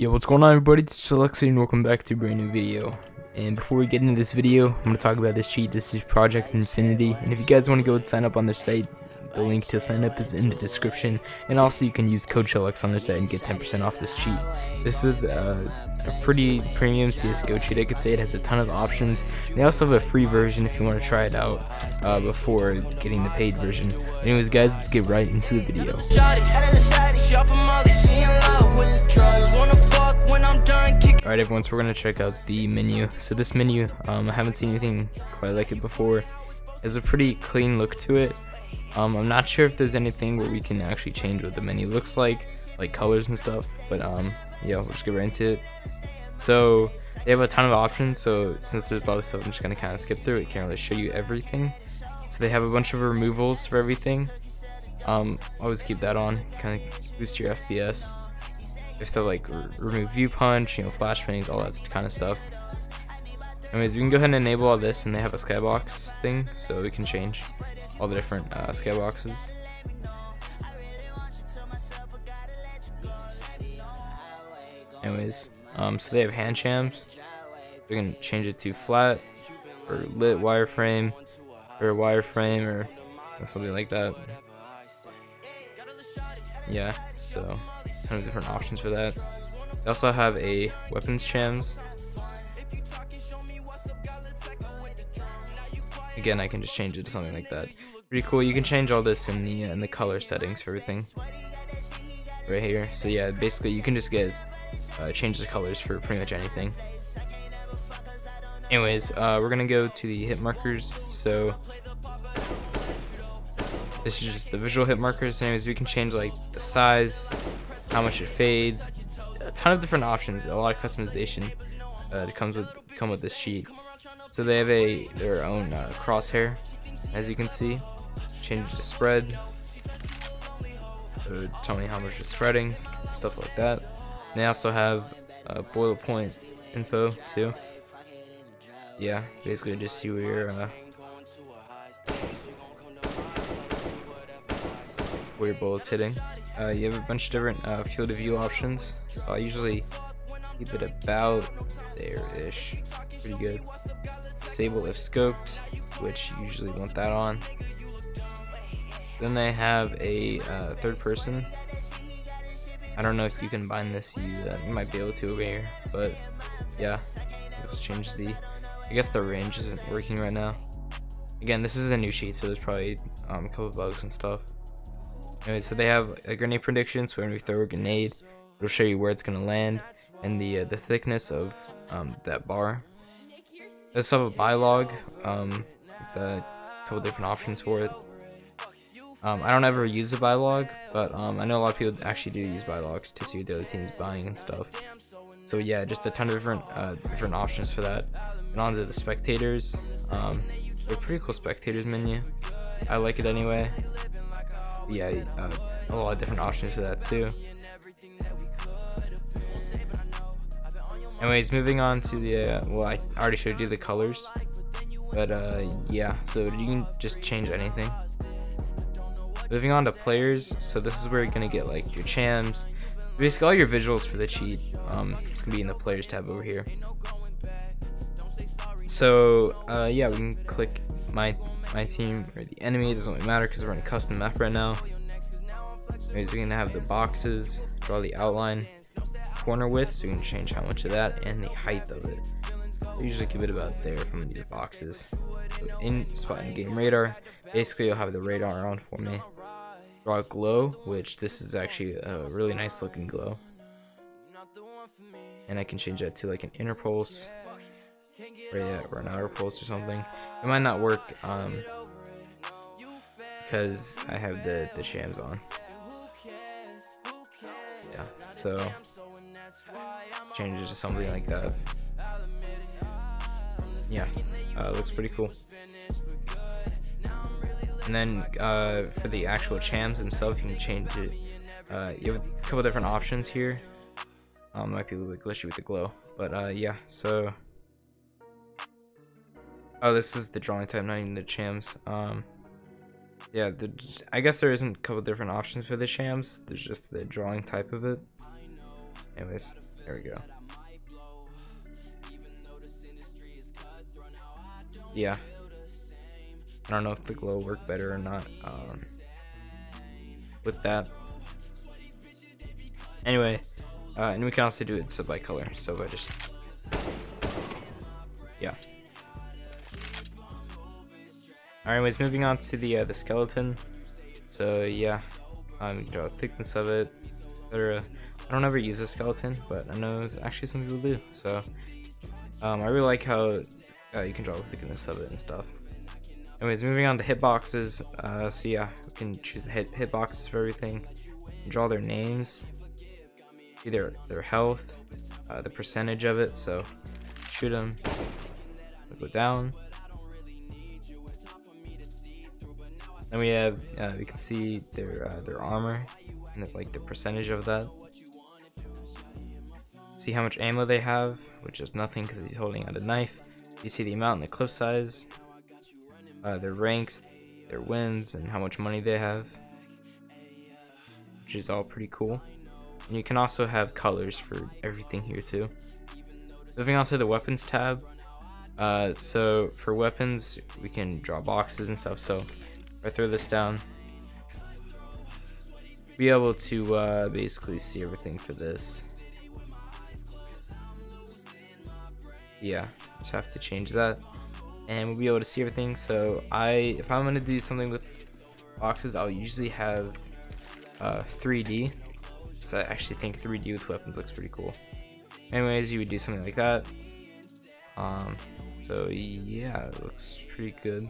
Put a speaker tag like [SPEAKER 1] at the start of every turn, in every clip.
[SPEAKER 1] Yo, what's going on, everybody? It's ChillX and welcome back to a brand new video. And before we get into this video, I'm going to talk about this cheat. This is Project Infinity, and if you guys want to go and sign up on their site, the link to sign up is in the description. And also you can use code ChillX on their site and get 10% off this cheat. This is a pretty premium CSGO cheat, I could say. It has a ton of options. They also have a free version if you want to try it out before getting the paid version. Anyways guys, let's get right into the video. Alright everyone, so we're going to check out the menu. So this menu, I haven't seen anything quite like it before. It has a pretty clean look to it. I'm not sure if there's anything where we can actually change what the menu looks like colors and stuff, but yeah, we'll just get right into it. So they have a ton of options, so since there's a lot of stuff, I'm just going to kind of skip through it. Can't really show you everything. So they have a bunch of removals for everything. Always keep that on, kind of boost your FPS. They have to like remove view punch, you know, flashbangs, all that kind of stuff. Anyways, we can go ahead and enable all this, and they have a skybox thing, so we can change all the different skyboxes. Anyways, so they have hand chams. We can change it to flat or lit wireframe or wireframe or something like that. Yeah, so ton of different options for that. They also have a weapons chams. Again, I can just change it to something like that. Pretty cool. You can change all this in the color settings for everything right here. So yeah, basically you can just get change the colors for pretty much anything. Anyways, we're gonna go to the hit markers. So this is just the visual hit markers. Anyways, we can change like the size, how much it fades, a ton of different options, a lot of customization that come with this cheat. So they have their own crosshair, as you can see. Change it to spread. Tell me how much it's spreading, stuff like that. And they also have bullet point info too. Yeah, basically just see where your bullet's hitting. You have a bunch of different field of view options. So I usually keep it about there-ish. Pretty good. Disable if scoped, which you usually want that on. Then they have a third person. I don't know if you can bind this. You might be able to over here, but yeah, let's change I guess the range isn't working right now. Again, this is a new cheat, so there's probably a couple of bugs and stuff. Anyway, so they have a grenade prediction. So when we throw a grenade, it'll show you where it's gonna land and the thickness of that bar. They also have a buy log with a couple different options for it. I don't ever use a buy log, but I know a lot of people actually do use buy logs to see what the other team is buying and stuff. So yeah, just a ton of different options for that. And on to the spectators. They're pretty cool spectators menu. I like it anyway. Yeah, a lot of different options for that too. Anyways, moving on to the well, I already showed you the colors, but yeah, so you can just change anything. Moving on to players, so this is where you're gonna get like your chams, basically all your visuals for the cheat. It's gonna be in the players tab over here. So yeah, we can click my team or the enemy. It doesn't really matter because we're in custom map right now. Anyways, we're gonna have the boxes, draw the outline, corner width, so you can change how much of that, and the height of it. I usually keep it about there from these boxes. So in spot in game radar, basically you'll have the radar on for me. Draw a glow, which this is actually a really nice looking glow, and I can change that to like an inner pulse or an outer pulse or something. It might not work because I have the shams on. Yeah, so change it to something like that. Yeah, looks pretty cool. And then for the actual chams themselves, you can change it. You have a couple different options here. Might be a little bit glitchy with the glow, but yeah. So, this is the drawing type, not even the chams. Yeah, I guess there isn't a couple different options for the chams. There's just the drawing type of it. Anyways, There we go. Yeah, I don't know if the glow worked better or not with that. Anyway, and we can also do it sub by color. So if I just, yeah. Anyways, moving on to the skeleton. So yeah, you know, thickness of it. I don't ever use a skeleton, but I know actually some people do. So I really like how you can draw the thickness of it and stuff. Anyways, moving on to hitboxes. So yeah, we can choose the hitboxes for everything. Draw their names, either their health, the percentage of it. So shoot them, go down. Then we have we can see their armor and like the percentage of that. See how much ammo they have, which is nothing because he's holding out a knife. You see the amount and the clip size, their ranks, their wins, and how much money they have, which is all pretty cool. And you can also have colors for everything here too. Moving on to the weapons tab. So for weapons, we can draw boxes and stuff. So if I throw this down, be able to basically see everything for this. Yeah, just have to change that, and we'll be able to see everything. So if I'm gonna do something with boxes, I'll usually have 3D. So I actually think 3D with weapons looks pretty cool. Anyways, you would do something like that. So yeah, it looks pretty good.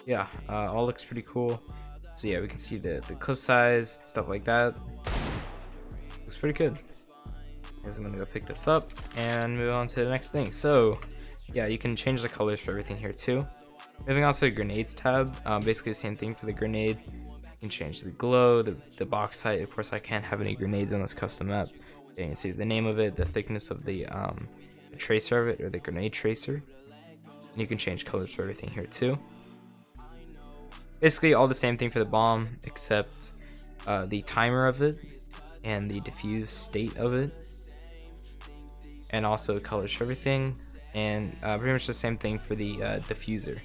[SPEAKER 1] Yeah, all looks pretty cool. So yeah, we can see the clip size, stuff like that. Looks pretty good. Guys, I'm gonna go pick this up and move on to the next thing. So yeah, you can change the colors for everything here too. Moving on to the grenades tab, basically the same thing for the grenade. You can change the glow, the box height. Of course, I can't have any grenades on this custom map. You can see the name of it, the thickness of the tracer of it, or the grenade tracer. And you can change colors for everything here too. Basically all the same thing for the bomb, except the timer of it and the diffuse state of it, and also the colors for everything, and pretty much the same thing for the diffuser.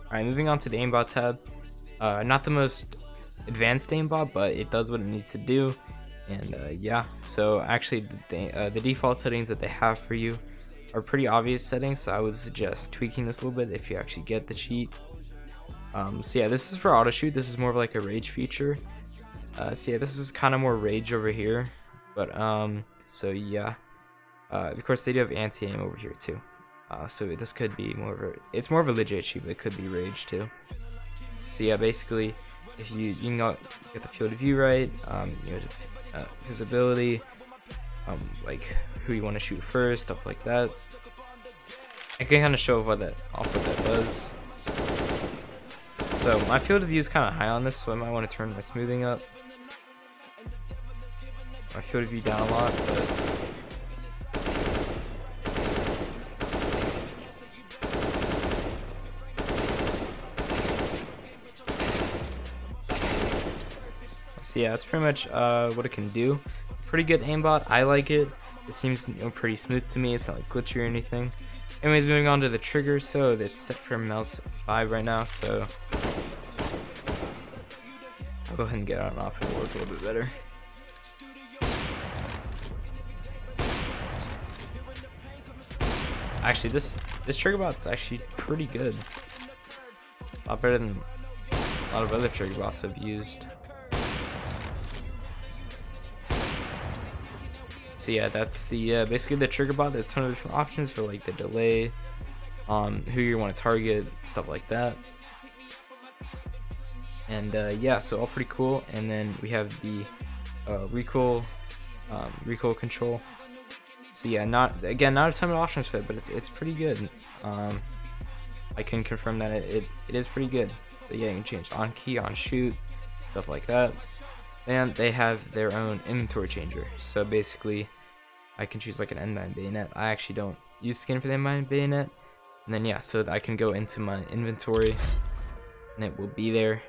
[SPEAKER 1] Alright, moving on to the aimbot tab. Not the most advanced aimbot, but it does what it needs to do. And yeah, so actually the default settings that they have for you are pretty obvious settings, so I would suggest tweaking this a little bit if you actually get the cheat. So yeah, this is for auto shoot. This is more of like a rage feature. So yeah, this is kind of more rage over here, but so yeah, of course they do have anti-aim over here too. So this could be more of it's more of a legit cheat, but it could be rage too. So yeah, basically, if you can get the field of view right, you know, visibility, like who you want to shoot first, stuff like that. I can kind of show off what that does. So my field of view is kind of high on this, so I might want to turn my smoothing up. My field of view down a lot, but so yeah, that's pretty much what it can do. Pretty good aimbot. I like it. It seems, you know, pretty smooth to me. It's not like glitchy or anything. Anyways, moving on to the trigger. So it's set for mouse 5 right now. So I'll go ahead and get out and off and work a little bit better. Actually, this trigger bot's actually pretty good. A lot better than a lot of other trigger bots I've used. So yeah, that's the basically the trigger bot. There's a ton of different options for like the delay, who you want to target, stuff like that. And yeah, so all pretty cool. And then we have the recoil control. So yeah, not a ton of options for it, but it's pretty good. I can confirm that it is pretty good. So yeah, you can change on key, on shoot, stuff like that. And they have their own inventory changer. So basically, I can choose like an N9 bayonet. I actually don't use skin for the N9 bayonet. And then yeah, so I can go into my inventory, and it will be there.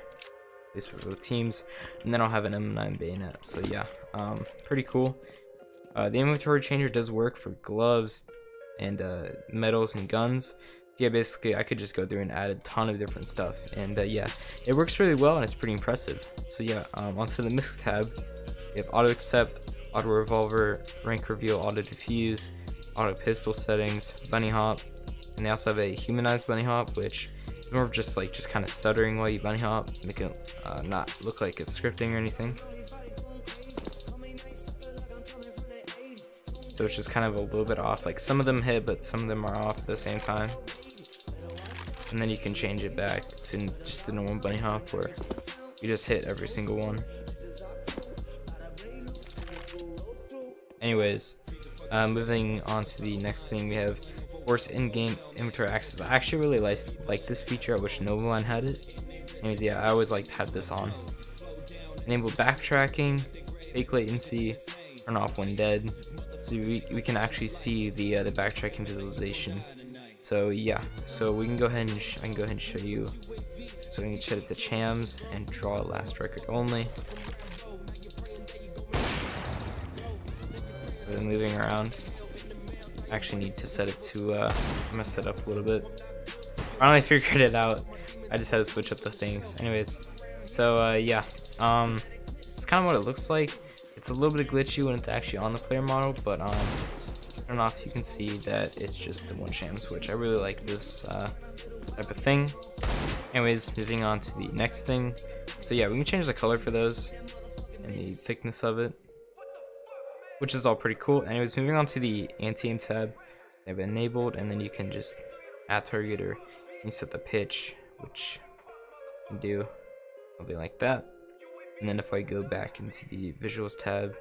[SPEAKER 1] placed for both teams, and then I'll have an M9 bayonet. So yeah, pretty cool. The inventory changer does work for gloves and medals and guns. Yeah, basically I could just go through and add a ton of different stuff, and yeah, it works really well and it's pretty impressive. So yeah, onto the Misc tab. We have auto accept, auto revolver, rank reveal, auto defuse, auto pistol settings, bunny hop, and they also have a humanized bunny hop, which is more of just kind of stuttering while you bunny hop, make it not look like it's scripting or anything. So it's just kind of a little bit off, like some of them hit but some of them are off at the same time. And then you can change it back to just the normal bunny hop where you just hit every single one. Anyways, moving on to the next thing, we have force in-game inventory access. I actually really like this feature. I wish Novaline had it. Anyways, yeah, I always like to have this on. Enable backtracking, fake latency, turn off when dead. So we can actually see the backtracking visualization. So yeah, so we can go ahead and I can go ahead and show you. So we can set it to chams and draw last record only. So then moving around, I actually need to set it to I'm gonna set up a little bit. Finally figured it out. I just had to switch up the things. Anyways, so yeah, it's kind of what it looks like. It's a little bit glitchy when it's actually on the player model, but I don't know if you can see that it's just the one sham switch. I really like this type of thing. Anyways, moving on to the next thing. So yeah, we can change the color for those and the thickness of it, which is all pretty cool. Anyways, moving on to the anti-aim tab, they have enabled, and then you can just add target, or you set the pitch, which you can do something like that. And then if I go back into the visuals tab,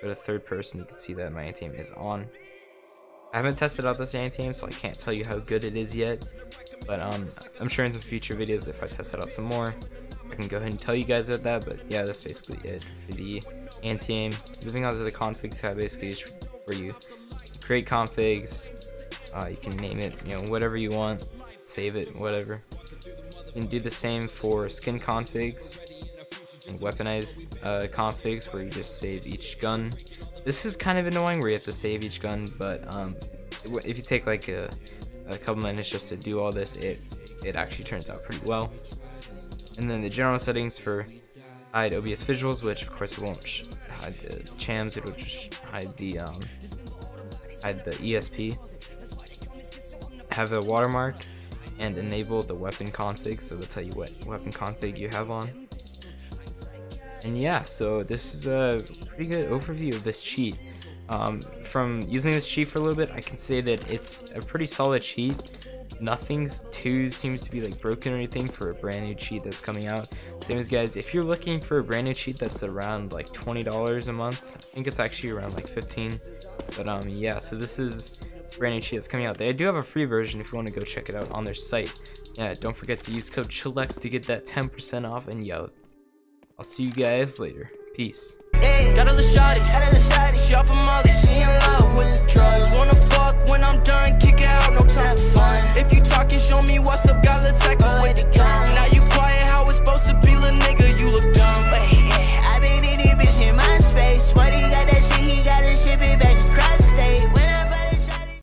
[SPEAKER 1] go to third person, you can see that my anti-aim is on. I haven't tested out this anti-aim, so I can't tell you how good it is yet, but I'm sure in some future videos, if I test it out some more, I can go ahead and tell you guys about that. But yeah, that's basically it for the anti-aim. Moving on to the config tab, basically is where you create configs. You can name it, whatever you want, save it, whatever. You can do the same for skin configs and weaponized configs, where you just save each gun. This is kind of annoying where you have to save each gun, but if you take like a couple minutes just to do all this, it actually turns out pretty well. And then the general settings for hide OBS visuals, which of course it won't hide the chams, it will just hide the ESP. Have a watermark and enable the weapon config, so they'll tell you what weapon config you have on. And yeah, so this is a pretty good overview of this cheat. From using this cheat for a little bit, I can say that it's a pretty solid cheat. Nothing seems to be like broken or anything for a brand new cheat that's coming out. Same as guys, if you're looking for a brand new cheat that's around like $20 a month, I think it's actually around like 15. But yeah, so this is a brand new cheat that's coming out. They do have a free version if you want to go check it out on their site. Yeah, don't forget to use code ChillX to get that 10% off. And yo, I'll see you guys later. Peace.
[SPEAKER 2] Got a little shawty, she off of Molly, she in love with the drugs. Wanna fuck when I'm done, kick it out, no time to fuck.